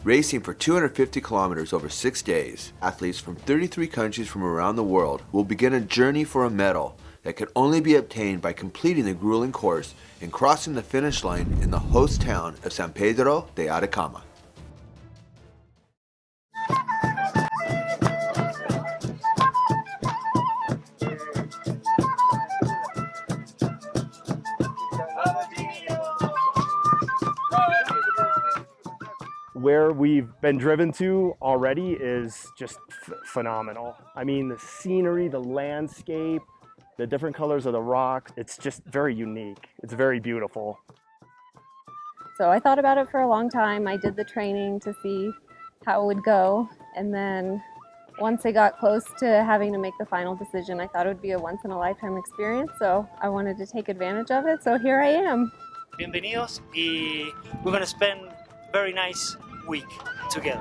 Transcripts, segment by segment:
Racing for 250 kilometers over 6 days, athletes from 33 countries from around the world will begin a journey for a medal that can only be obtained by completing the grueling course and crossing the finish line in the host town of San Pedro de Atacama. Where we've been driven to already is just phenomenal. I mean, the scenery, the landscape, the different colors of the rocks, it's just very unique. It's very beautiful. So I thought about it for a long time. I did the training to see how it would go. And then once I got close to having to make the final decision, I thought it would be a once-in-a-lifetime experience. So I wanted to take advantage of it. So here I am. Bienvenidos, y we're going to spend a very nice week together.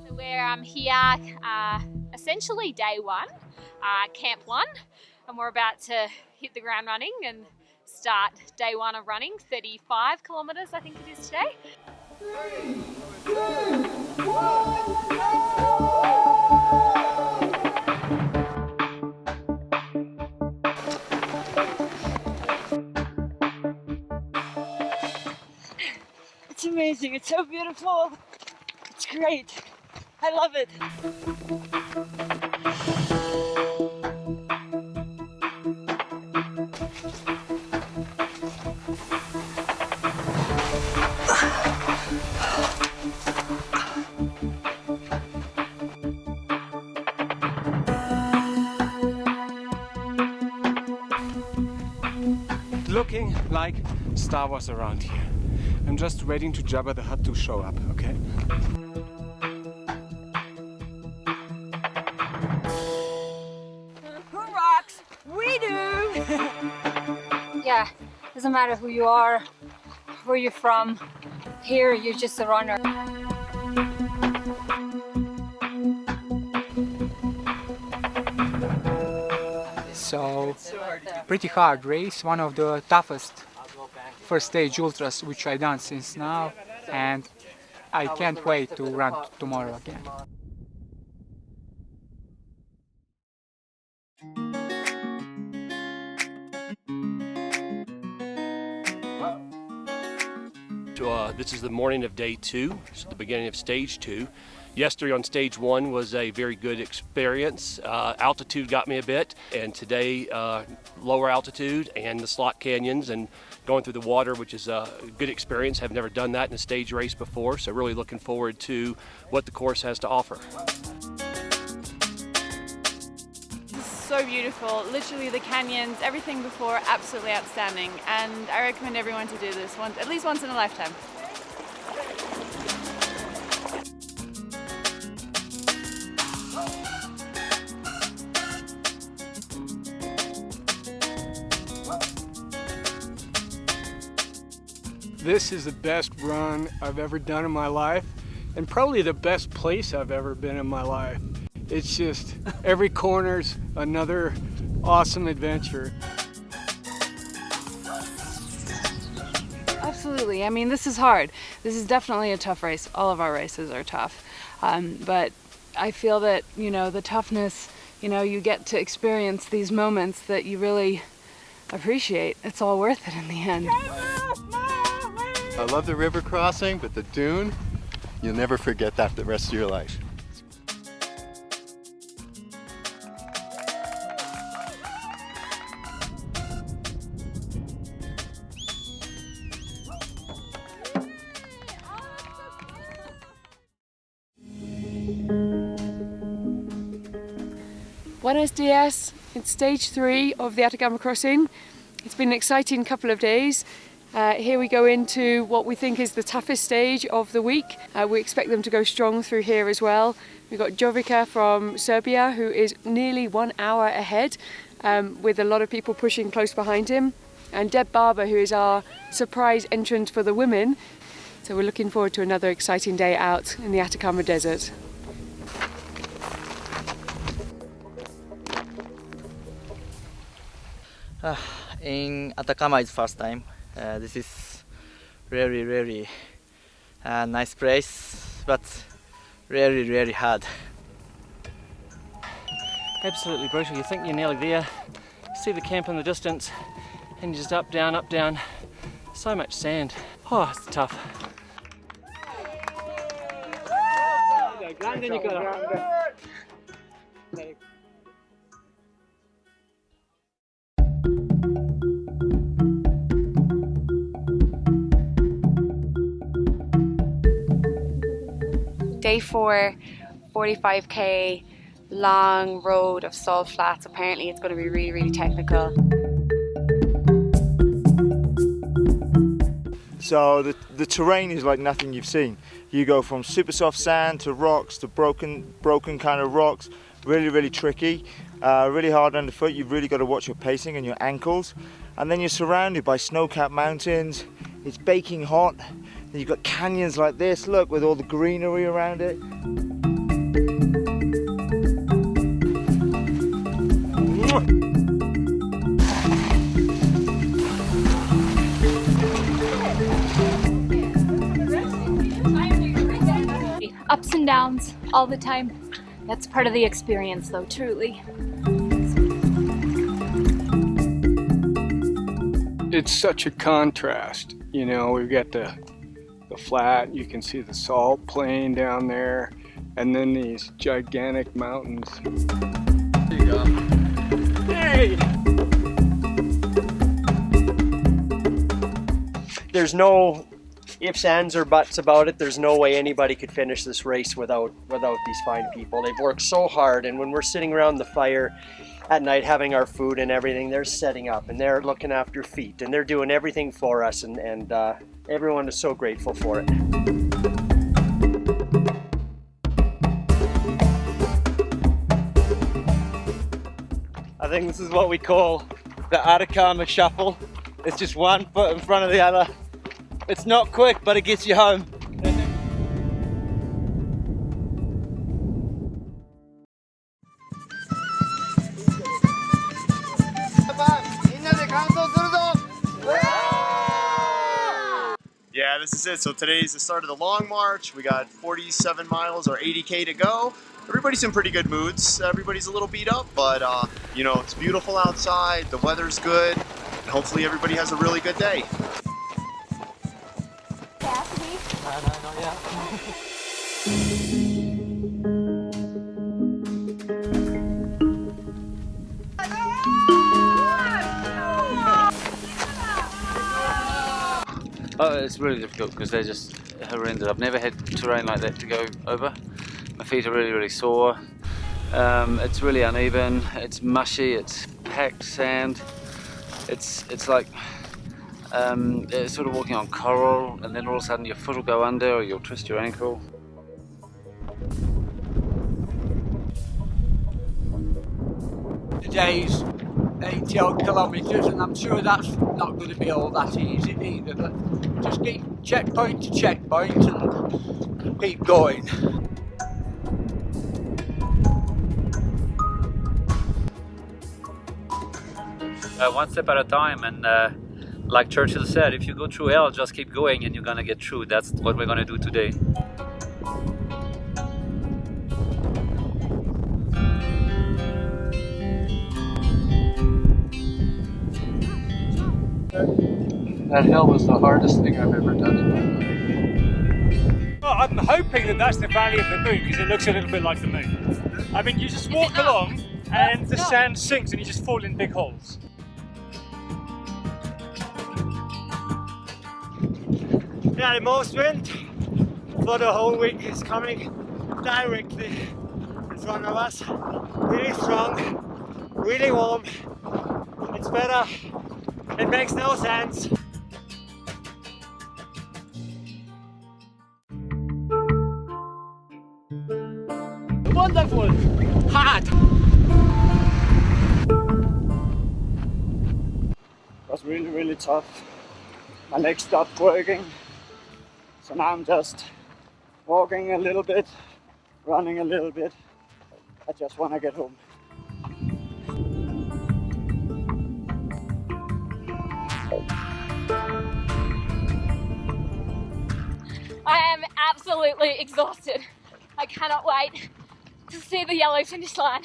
So we're here essentially day one, camp one, and we're about to hit the ground running and start day one of running, 35 kilometers I think it is today. 3, 2, 1, go! It's amazing, it's so beautiful, it's great, I love it. Looking like Star Wars around here. I'm just waiting to Jabba the Hutt to show up, okay? Who rocks? We do! Yeah, doesn't matter who you are, where you're from. Here, you're just a runner. So, pretty hard race, one of the toughest first stage ultras which I've done since now, and I can't wait to run tomorrow again. This is the morning of day 2, so the beginning of stage 2. Yesterday on stage 1 was a very good experience. Altitude got me a bit, and today lower altitude and the slot canyons and going through the water, which is a good experience. Have never done that in a stage race before, so really looking forward to what the course has to offer. So beautiful, literally the canyons, everything before, absolutely outstanding, and I recommend everyone to do this at least once in a lifetime. This is the best run I've ever done in my life, and probably the best place I've ever been in my life. It's just, every corner's another awesome adventure. Absolutely, I mean this is hard. This is definitely a tough race. All of our races are tough. But I feel that, the toughness, you get to experience these moments that you really appreciate. It's all worth it in the end. I love the river crossing, but the dune, you'll never forget that the rest of your life. Buenos dias. It's stage 3 of the Atacama Crossing. It's been an exciting couple of days. Here we go into what we think is the toughest stage of the week. We expect them to go strong through here as well. We've got Jovica from Serbia, who is nearly 1 hour ahead, with a lot of people pushing close behind him. And Deb Barber, who is our surprise entrant for the women. So we're looking forward to another exciting day out in the Atacama Desert. In Atacama is first time. This is really nice place, but really hard. Absolutely brutal. You think you're nearly there, see the camp in the distance, and you're just up, down. So much sand. Oh, it's tough. Day 4, 45k, long road of salt flats. Apparently it's going to be really technical. So the terrain is like nothing you've seen. You go from super soft sand to rocks to broken kind of rocks. Really tricky, really hard underfoot. You've really got to watch your pacing and your ankles. And then you're surrounded by snow-capped mountains. It's baking hot. Then you've got canyons like this, look, with all the greenery around it. Ups and downs all the time. That's part of the experience though, truly. It's such a contrast. You know, we've got the flat, you can see the salt plain down there, and then these gigantic mountains. There you go. Hey! There's no ifs, ands, or buts about it. There's no way anybody could finish this race without these fine people. They've worked so hard, and when we're sitting around the fire at night having our food and everything, they're setting up and they're looking after feet and they're doing everything for us, and everyone is so grateful for it. I think this is what we call the Atacama shuffle. It's just one foot in front of the other. It's not quick, but it gets you home. Yeah, this is it. So today's the start of the long march. We got 47 miles or 80K to go. Everybody's in pretty good moods. Everybody's a little beat up, but you know, it's beautiful outside. The weather's good. And hopefully everybody has a really good day. Oh, it's really difficult because they're just horrendous. I've never had terrain like that to go over. My feet are really sore. It's really uneven. It's mushy. It's packed sand. It's like it's sort of walking on coral, and then all of a sudden your foot will go under, or you'll twist your ankle. Today's 80 odd kilometres, and I'm sure that's not going to be all that easy either, but just keep checkpoint to checkpoint and keep going. One step at a time, and like Churchill said, if you go through hell, just keep going and you're gonna get through. That's what we're gonna do today. That hill was the hardest thing I've ever done in my life. Well, I'm hoping that that's the Valley of the Moon because it looks a little bit like the moon. I mean, you just walk along and the sand sinks and you just fall in big holes. Yeah, the most wind for the whole week is coming directly in front of us. Really strong, really warm. It's better. It makes no sense. Wonderful! Hard! It was really tough. My legs stopped working. So now I'm just walking a little bit, running a little bit. I just want to get home. absolutely exhausted. I cannot wait to see the yellow finish line.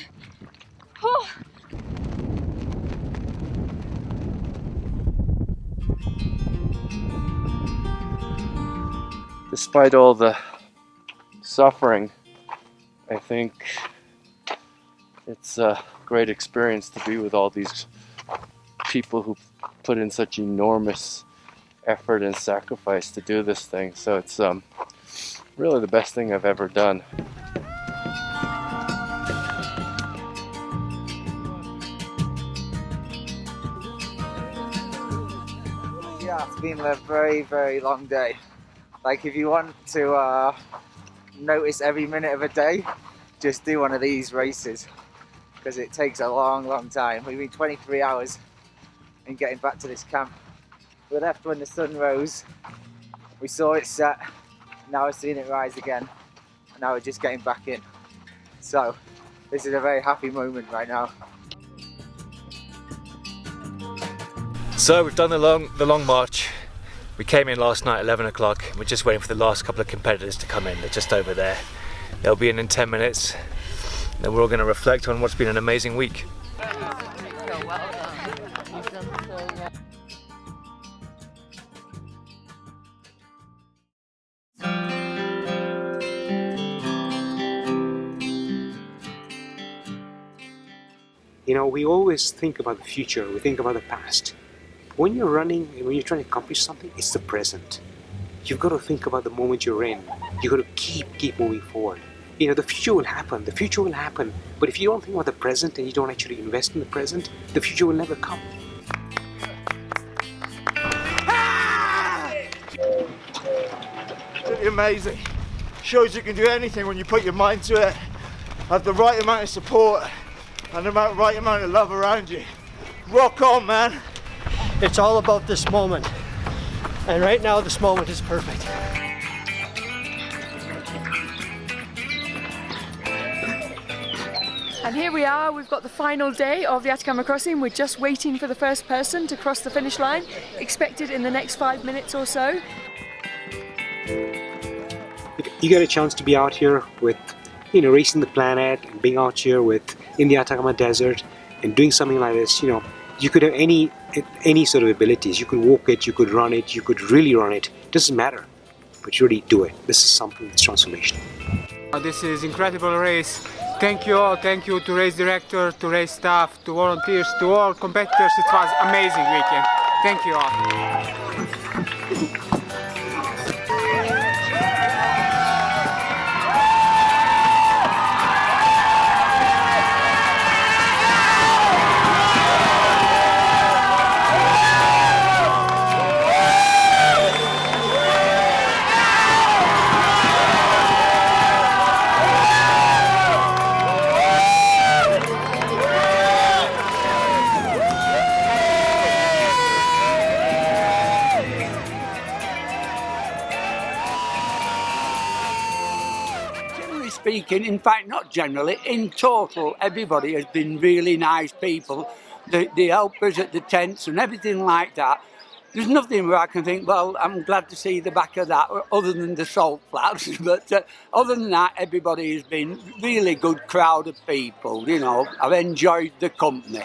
Whew. Despite all the suffering, I think it's a great experience to be with all these people who put in such enormous effort and sacrifice to do this thing. So it's really the best thing I've ever done. Yeah, it's been a very, very long day. Like, if you want to notice every minute of a day, just do one of these races, because it takes a long, long time. We've been 23 hours in getting back to this camp. We left when the sun rose, we saw it set, now we're seeing it rise again, and now we're just getting back in. So, this is a very happy moment right now. So we've done the long march. We came in last night at 11 o'clock. We're just waiting for the last couple of competitors to come in. They're just over there. They'll be in 10 minutes. Then we're all going to reflect on what's been an amazing week. You know, we always think about the future, we think about the past. When you're running and when you're trying to accomplish something, it's the present. You've got to think about the moment you're in. You've got to keep moving forward. You know, the future will happen, but if you don't think about the present and you don't actually invest in the present, the future will never come. Really amazing. Shows you can do anything when you put your mind to it. Have the right amount of support and the right amount of love around you. Rock on, man. It's all about this moment. And right now, this moment is perfect. And here we are, we've got the final day of the Atacama Crossing. We're just waiting for the first person to cross the finish line, expected in the next 5 minutes or so. You get a chance to be out here with, you know, Racing the Planet, and being out here in the Atacama Desert and doing something like this. You know, you could have any sort of abilities. You could walk it, you could run it, you could really run it. Doesn't matter, but you really do it. This is something that's transformational. This is incredible race. Thank you all. Thank you to race director, to race staff, to volunteers, to all competitors. It was an amazing weekend. Thank you all. Speaking, in fact, not generally, in total, everybody has been really nice people. The helpers at the tents and everything like that. There's nothing where I can think, well, I'm glad to see the back of that, other than the salt flats. But other than that, everybody has been really good crowd of people. You know, I've enjoyed the company.